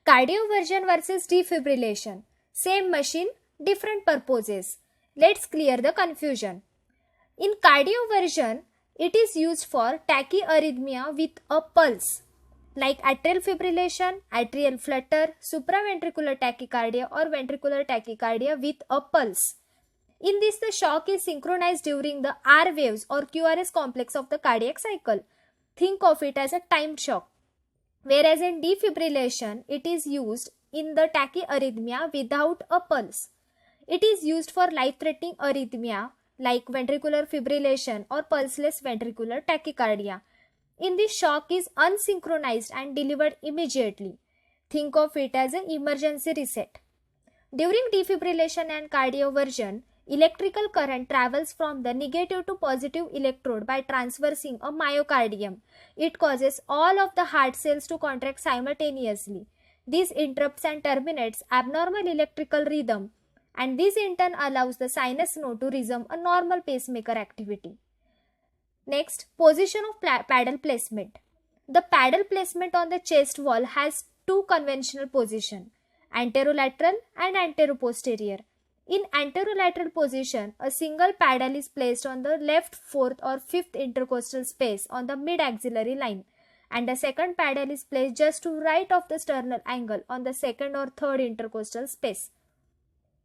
Cardioversion versus defibrillation. Same machine, different purposes. Let's clear the confusion. In cardioversion, it is used for tachyarrhythmia with a pulse, like atrial fibrillation, atrial flutter, supraventricular tachycardia or ventricular tachycardia with a pulse. In this, the shock is synchronized during the R waves or QRS complex of the cardiac cycle. Think of it as a timed shock. Whereas in defibrillation, it is used in the tachyarrhythmia without a pulse. It is used for life-threatening arrhythmia like ventricular fibrillation or pulseless ventricular tachycardia. In this, shock is unsynchronized and delivered immediately. Think of it as an emergency reset. During defibrillation and cardioversion, electrical current travels from the negative to positive electrode by transversing a myocardium. It causes all of the heart cells to contract simultaneously. This interrupts and terminates abnormal electrical rhythm, and this in turn allows the sinus node to resume a normal pacemaker activity. Next, position of paddle placement. The paddle placement on the chest wall has two conventional positions, anterolateral and anteroposterior. In anterolateral position, a single paddle is placed on the left, fourth or fifth intercostal space on the mid-axillary line, and a second paddle is placed just to right of the sternal angle on the second or third intercostal space.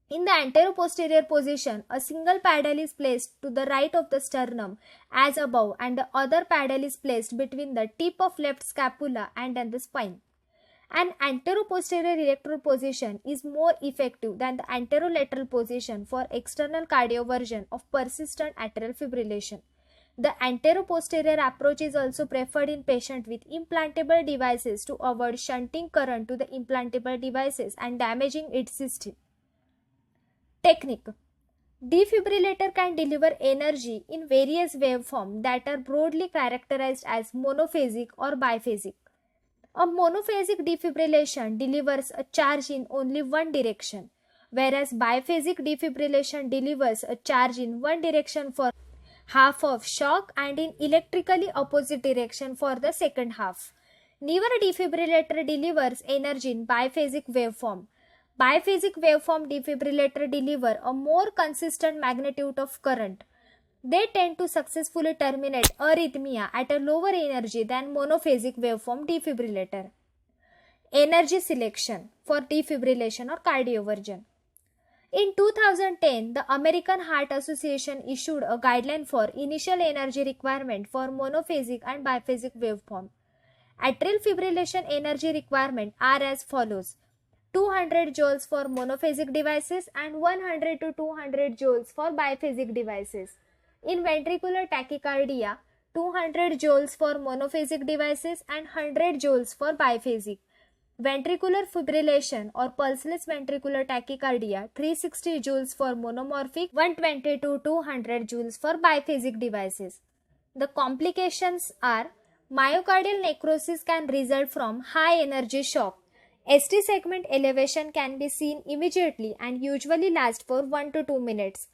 In the anteroposterior position, a single paddle is placed to the right of the sternum as above, and the other paddle is placed between the tip of left scapula and the spine. An anteroposterior electrode position is more effective than the anterolateral position for external cardioversion of persistent atrial fibrillation. The anteroposterior approach is also preferred in patients with implantable devices to avoid shunting current to the implantable devices and damaging its system. Technique. Defibrillator can deliver energy in various waveforms that are broadly characterized as monophasic or biphasic. A monophasic defibrillation delivers a charge in only one direction, whereas biphasic defibrillation delivers a charge in one direction for half of shock and in electrically opposite direction for the second half. Neither defibrillator delivers energy in biphasic waveform. Biphasic waveform defibrillator deliver a more consistent magnitude of current. They tend to successfully terminate arrhythmia at a lower energy than monophasic waveform defibrillator. Energy selection for defibrillation or cardioversion. In 2010, the American Heart Association issued a guideline for initial energy requirement for monophasic and biphasic waveform. Atrial fibrillation energy requirement are as follows: 200 joules for monophasic devices and 100 to 200 joules for biphasic devices. In ventricular tachycardia, 200 joules for monophasic devices and 100 joules for biphasic. Ventricular fibrillation or pulseless ventricular tachycardia, 360 joules for monomorphic, 120 to 200 joules for biphasic devices. The complications are: myocardial necrosis can result from high energy shock. ST segment elevation can be seen immediately and usually last for 1 to 2 minutes.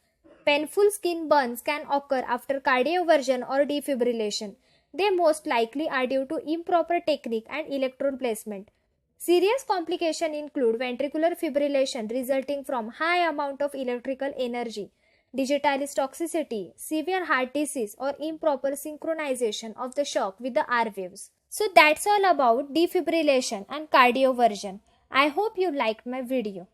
Painful skin burns can occur after cardioversion or defibrillation. They most likely are due to improper technique and electrode placement. Serious complications include ventricular fibrillation resulting from high amount of electrical energy, digitalis toxicity, severe heart disease, or improper synchronization of the shock with the R waves. So that's all about defibrillation and cardioversion. I hope you liked my video.